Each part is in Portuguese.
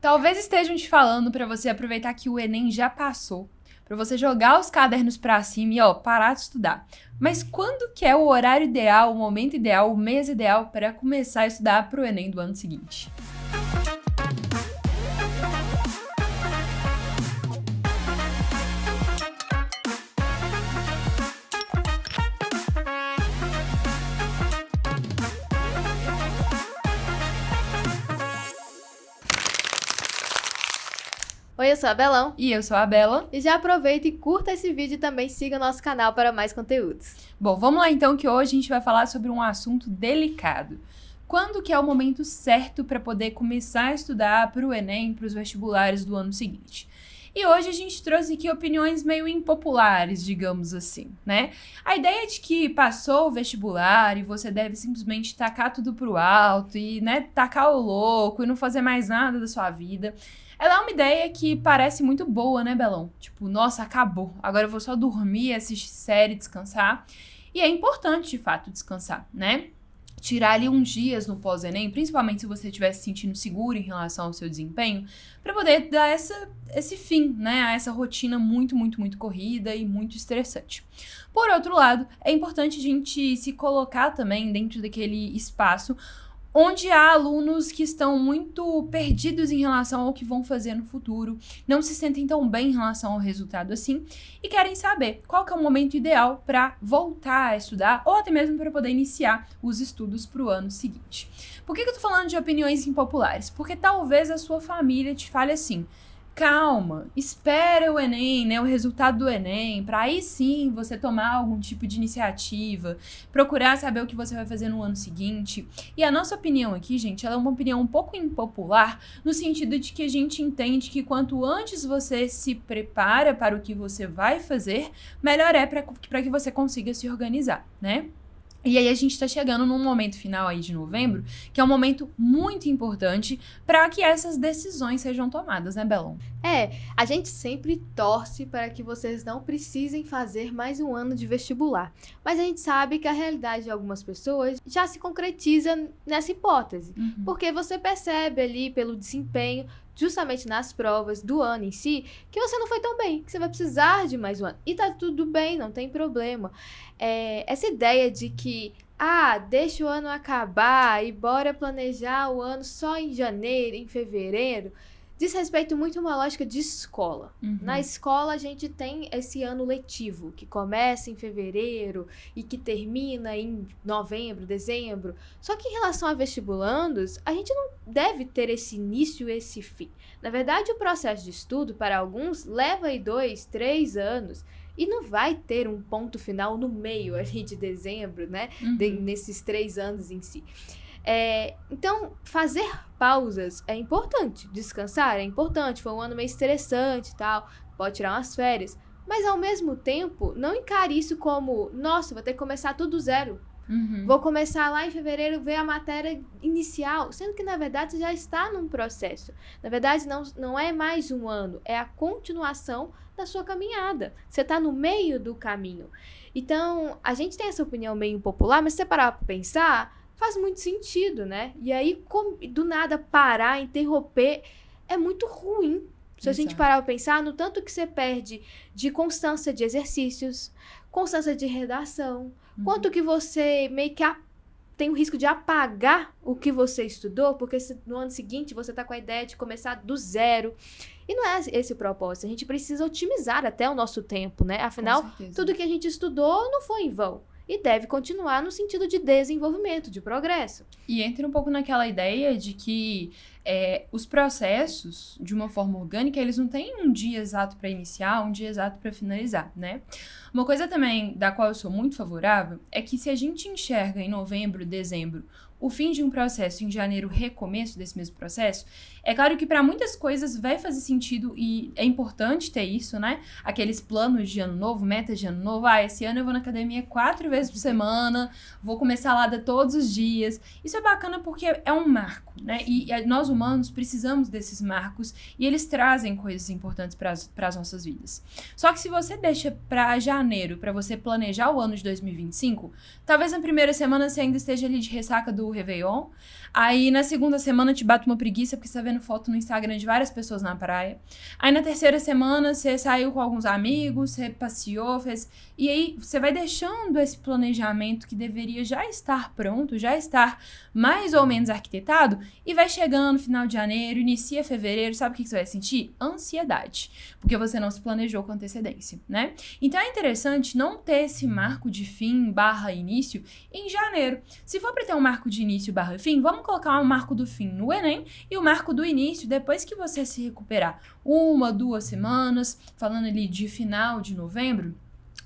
Talvez estejam te falando para você aproveitar que o Enem já passou, para você jogar os cadernos para cima e, parar de estudar. Mas quando que é o horário ideal, o momento ideal, o mês ideal para começar a estudar para o Enem do ano seguinte? Oi, eu sou a Belão. E eu sou a Bela. E já aproveita e curta esse vídeo e também siga nosso canal para mais conteúdos. Bom, vamos lá então, que hoje a gente vai falar sobre um assunto delicado. Quando que é o momento certo para poder começar a estudar para o Enem, para os vestibulares do ano seguinte? E hoje a gente trouxe aqui opiniões meio impopulares, digamos assim, né? A ideia de que passou o vestibular e você deve simplesmente tacar tudo pro alto e, tacar o louco e não fazer mais nada da sua vida. Ela é uma ideia que parece muito boa, né, Belão? Tipo, nossa, acabou. Agora eu vou só dormir, assistir série, descansar. E é importante, de fato, descansar, né? Tirar ali uns dias no pós-Enem, principalmente se você estiver se sentindo seguro em relação ao seu desempenho, para poder dar esse fim, né, a essa rotina muito, muito, muito corrida e muito estressante. Por outro lado, é importante a gente se colocar também dentro daquele espaço onde há alunos que estão muito perdidos em relação ao que vão fazer no futuro, não se sentem tão bem em relação ao resultado assim, e querem saber qual que é o momento ideal para voltar a estudar, ou até mesmo para poder iniciar os estudos para o ano seguinte. Por que eu tô falando de opiniões impopulares? Porque talvez a sua família te fale assim: calma, espera o Enem, né, o resultado do Enem, para aí sim você tomar algum tipo de iniciativa, procurar saber o que você vai fazer no ano seguinte. E a nossa opinião aqui, gente, ela é uma opinião um pouco impopular, no sentido de que a gente entende que quanto antes você se prepara para o que você vai fazer, melhor é para que você consiga se organizar, né? E aí a gente tá chegando num momento final aí de novembro, que é um momento muito importante para que essas decisões sejam tomadas, né, Belon? A gente sempre torce para que vocês não precisem fazer mais um ano de vestibular. Mas a gente sabe que a realidade de algumas pessoas já se concretiza nessa hipótese. Porque você percebe ali pelo desempenho, justamente nas provas do ano em si, que você não foi tão bem, que você vai precisar de mais um ano. E tá tudo bem, não tem problema. Essa ideia de que, deixa o ano acabar e bora planejar o ano só em janeiro, em fevereiro, diz respeito muito a uma lógica de escola. Na escola a gente tem esse ano letivo, que começa em fevereiro e que termina em novembro, dezembro. Só que em relação a vestibulandos, a gente não deve ter esse início e esse fim. Na verdade, o processo de estudo, para alguns, leva aí 2, 3 anos. E não vai ter um ponto final no meio ali de dezembro, né? Nesses 3 anos em si. Então, fazer pausas é importante, descansar é importante, foi um ano meio estressante e tal, pode tirar umas férias, mas ao mesmo tempo, não encare isso como, nossa, vou ter que começar tudo zero, vou começar lá em fevereiro, ver a matéria inicial, sendo que na verdade você já está num processo, na verdade não é mais um ano, é a continuação da sua caminhada, você está no meio do caminho. Então, a gente tem essa opinião meio impopular, mas se você parar para pensar, faz muito sentido, né? E aí, do nada, parar, interromper, é muito ruim. Se a gente parar pra pensar no tanto que você perde de constância de exercícios, constância de redação, quanto que você meio que tem o risco de apagar o que você estudou, porque no ano seguinte você tá com a ideia de começar do zero. E não é esse o propósito. A gente precisa otimizar até o nosso tempo, né? Afinal, tudo que a gente estudou não foi em vão. E deve continuar no sentido de desenvolvimento, de progresso. E entra um pouco naquela ideia de que os processos, de uma forma orgânica, eles não têm um dia exato para iniciar, um dia exato para finalizar, né? Uma coisa também da qual eu sou muito favorável é que se a gente enxerga em novembro, dezembro, o fim de um processo, em janeiro, recomeço desse mesmo processo, é claro que para muitas coisas vai fazer sentido e é importante ter isso, né? Aqueles planos de ano novo, metas de ano novo. Esse ano eu vou na academia 4 vezes por semana, vou comer salada todos os dias. Isso é bacana porque é um marco, né? E nós humanos precisamos desses marcos e eles trazem coisas importantes para as nossas vidas. Só que se você deixa para janeiro, para você planejar o ano de 2025, talvez na primeira semana você ainda esteja ali de ressaca do do Réveillon. Aí na segunda semana te bate uma preguiça porque você tá vendo foto no Instagram de várias pessoas na praia. Aí na terceira semana você saiu com alguns amigos, você passeou, fez... E aí você vai deixando esse planejamento que deveria já estar pronto, já estar mais ou menos arquitetado, e vai chegando final de janeiro, inicia fevereiro, sabe o que você vai sentir? Ansiedade, porque você não se planejou com antecedência, né? Então é interessante não ter esse marco de fim / início em janeiro. Se for para ter um marco de início / fim, vamos colocar um marco do fim no Enem e o marco do início depois que você se recuperar 1, 2 semanas, falando ali de final de novembro,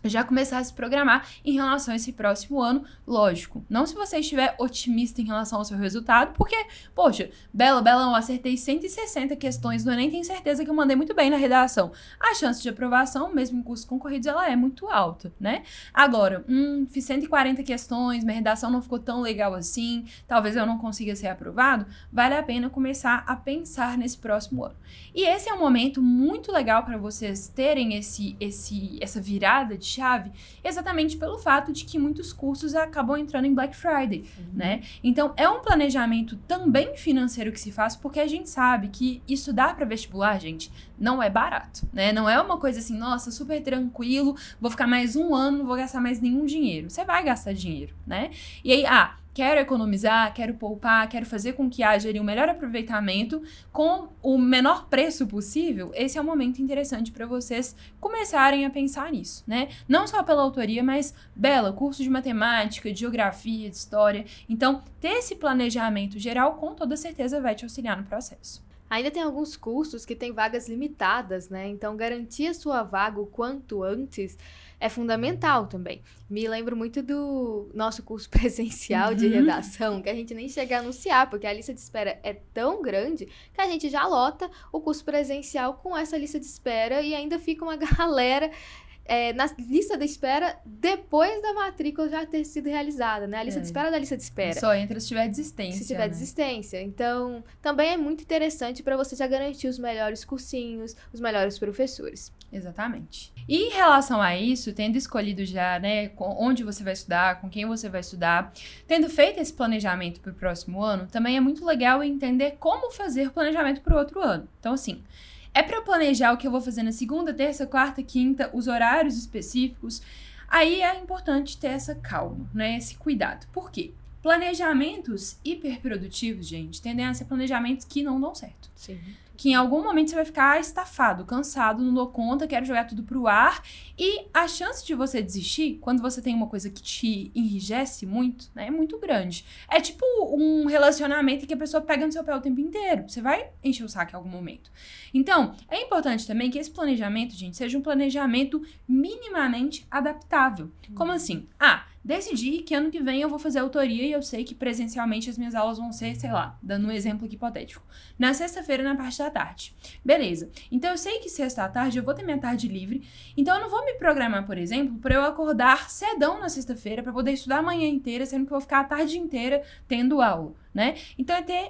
já começar a se programar em relação a esse próximo ano, lógico. Não se você estiver otimista em relação ao seu resultado, porque, poxa, eu acertei 160 questões do Enem, tenho certeza que eu mandei muito bem na redação. A chance de aprovação, mesmo em cursos concorridos, ela é muito alta, né? Agora, fiz 140 questões, minha redação não ficou tão legal assim, talvez eu não consiga ser aprovado, vale a pena começar a pensar nesse próximo ano. E esse é um momento muito legal para vocês terem essa virada de chave, exatamente pelo fato de que muitos cursos acabam entrando em Black Friday, né? Então, é um planejamento também financeiro que se faz, porque a gente sabe que estudar para vestibular, gente, não é barato, né? Não é uma coisa assim, nossa, super tranquilo, vou ficar mais um ano, não vou gastar mais nenhum dinheiro. Você vai gastar dinheiro, né? E aí, quero economizar, quero poupar, quero fazer com que haja ali um melhor aproveitamento com o menor preço possível. Esse é um momento interessante para vocês começarem a pensar nisso, né? Não só pela autoria, mas, curso de matemática, de geografia, de história. Então, ter esse planejamento geral, com toda certeza, vai te auxiliar no processo. Ainda tem alguns cursos que têm vagas limitadas, né? Então, garantir a sua vaga o quanto antes é fundamental também. Me lembro muito do nosso curso presencial de redação, que a gente nem chega a anunciar, porque a lista de espera é tão grande que a gente já lota o curso presencial com essa lista de espera e ainda fica uma galera na lista de espera depois da matrícula já ter sido realizada, né? A lista de espera da lista de espera. Só entra se tiver desistência. Se tiver desistência. Então, também é muito interessante para você já garantir os melhores cursinhos, os melhores professores. Exatamente. E em relação a isso, tendo escolhido já, né, onde você vai estudar, com quem você vai estudar, tendo feito esse planejamento para o próximo ano, também é muito legal entender como fazer o planejamento para o outro ano. Então, assim, é para planejar o que eu vou fazer na segunda, terça, quarta, quinta, os horários específicos. Aí é importante ter essa calma, né? Esse cuidado. Por quê? Planejamentos hiperprodutivos, gente, tendem a ser planejamentos que não dão certo. Sim. Que em algum momento você vai ficar estafado, cansado, não dou conta, quero jogar tudo pro ar. E a chance de você desistir, quando você tem uma coisa que te enrijece muito, né, é muito grande. É tipo um relacionamento que a pessoa pega no seu pé o tempo inteiro. Você vai encher o saco em algum momento. Então, é importante também que esse planejamento, gente, seja um planejamento minimamente adaptável. Como assim? Decidi que ano que vem eu vou fazer autoria e eu sei que presencialmente as minhas aulas vão ser, sei lá, dando um exemplo aqui hipotético, na sexta-feira na parte da tarde. Beleza. Então eu sei que sexta à tarde eu vou ter minha tarde livre, então eu não vou me programar, por exemplo, para eu acordar cedão na sexta-feira para poder estudar a manhã inteira, sendo que eu vou ficar a tarde inteira tendo aula, né? Então é ter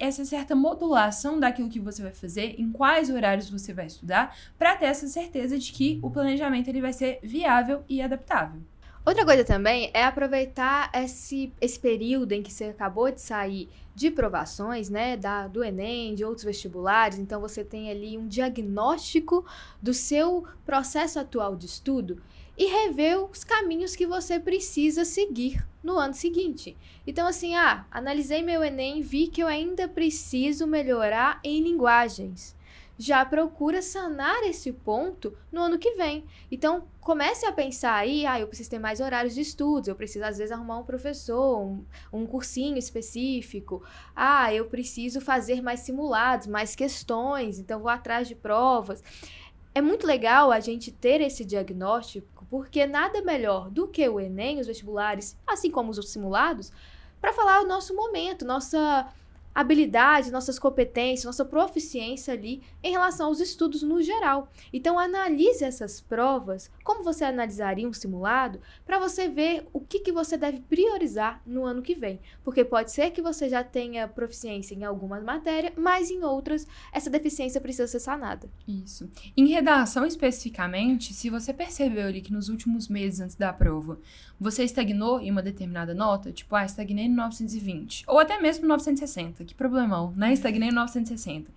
essa certa modulação daquilo que você vai fazer, em quais horários você vai estudar, para ter essa certeza de que o planejamento ele vai ser viável e adaptável. Outra coisa também é aproveitar esse período em que você acabou de sair de provações, né, do Enem, de outros vestibulares, então você tem ali um diagnóstico do seu processo atual de estudo e rever os caminhos que você precisa seguir no ano seguinte. Então, assim, analisei meu Enem, vi que eu ainda preciso melhorar em linguagens. Já procura sanar esse ponto no ano que vem. Então, comece a pensar aí, eu preciso ter mais horários de estudos, eu preciso, às vezes, arrumar um professor, um cursinho específico. Eu preciso fazer mais simulados, mais questões, então vou atrás de provas. É muito legal a gente ter esse diagnóstico, porque nada melhor do que o Enem, os vestibulares, assim como os simulados, para falar o nosso momento, habilidade, nossas competências, nossa proficiência ali em relação aos estudos no geral. Então, analise essas provas, como você analisaria um simulado, para você ver o que você deve priorizar no ano que vem. Porque pode ser que você já tenha proficiência em algumas matérias, mas em outras, essa deficiência precisa ser sanada. Isso. Em redação especificamente, se você percebeu ali que nos últimos meses antes da prova, você estagnou em uma determinada nota, tipo, estagnei no 920, ou até mesmo no 960, que problemão, né? Estagnei no 960.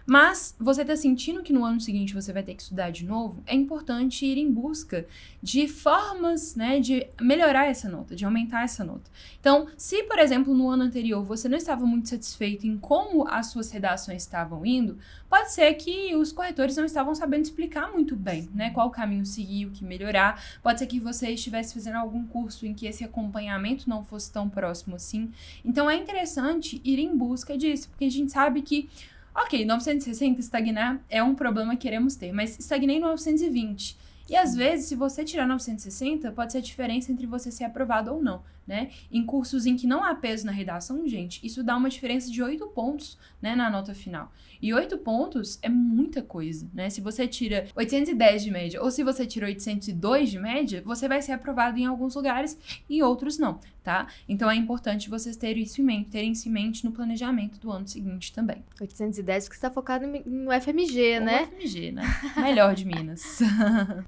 Mas você tá sentindo que no ano seguinte você vai ter que estudar de novo, é importante ir em busca de formas, né, de melhorar essa nota, de aumentar essa nota. Então, se, por exemplo, no ano anterior você não estava muito satisfeito em como as suas redações estavam indo, pode ser que os corretores não estavam sabendo explicar muito bem, né, qual caminho seguir, o que melhorar. Pode ser que você estivesse fazendo algum curso em que esse acompanhamento não fosse tão próximo assim. Então, é interessante ir em busca disso, porque a gente sabe que ok, 960 estagnar é um problema que queremos ter, mas estagnei no 920. E às vezes, se você tirar 960, pode ser a diferença entre você ser aprovado ou não, né? Em cursos em que não há peso na redação, gente, isso dá uma diferença de 8 pontos, né, na nota final. E 8 pontos é muita coisa, né? Se você tira 810 de média ou se você tira 802 de média, você vai ser aprovado em alguns lugares e em outros não, tá? Então é importante vocês terem isso em mente no planejamento do ano seguinte também. 810 que você está focado no FMG, né? O FMG, né? Melhor de Minas.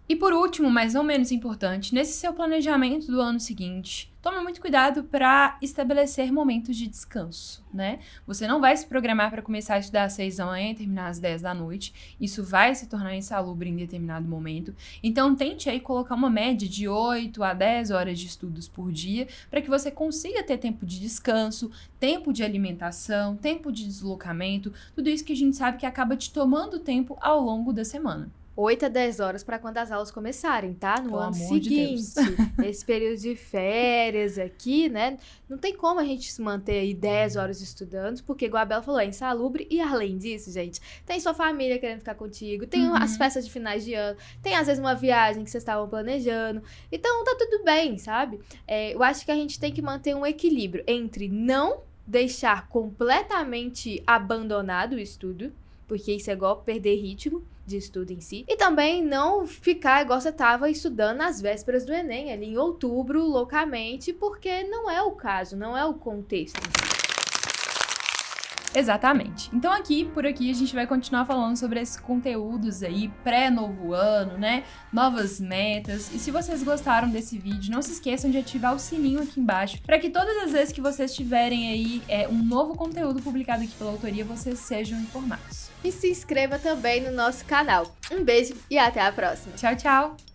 E por último, mas não menos importante, nesse seu planejamento do ano seguinte, tome muito cuidado para estabelecer momentos de descanso, né? Você não vai se programar para começar a estudar às 6 da manhã e terminar às 10 da noite. Isso vai se tornar insalubre em determinado momento. Então, tente aí colocar uma média de 8 a 10 horas de estudos por dia para que você consiga ter tempo de descanso, tempo de alimentação, tempo de deslocamento, tudo isso que a gente sabe que acaba te tomando tempo ao longo da semana. 8 a 10 horas para quando as aulas começarem, tá? No ano amor de seguinte. Esse período de férias aqui, né? Não tem como a gente se manter aí 10 horas estudando, porque, igual a Bela falou, é insalubre. E além disso, gente, tem sua família querendo ficar contigo, tem as festas de finais de ano, tem às vezes uma viagem que vocês estavam planejando. Então, tá tudo bem, sabe? Eu acho que a gente tem que manter um equilíbrio entre não deixar completamente abandonado o estudo, porque isso é igual perder ritmo de estudo em si. E também não ficar igual você estava estudando nas vésperas do Enem, ali em outubro, loucamente, porque não é o caso, não é o contexto. Exatamente. Então por aqui, a gente vai continuar falando sobre esses conteúdos aí, pré-novo ano, né? Novas metas. E se vocês gostaram desse vídeo, não se esqueçam de ativar o sininho aqui embaixo, para que todas as vezes que vocês tiverem aí um novo conteúdo publicado aqui pela autoria, vocês sejam informados. E se inscreva também no nosso canal. Um beijo e até a próxima. Tchau, tchau!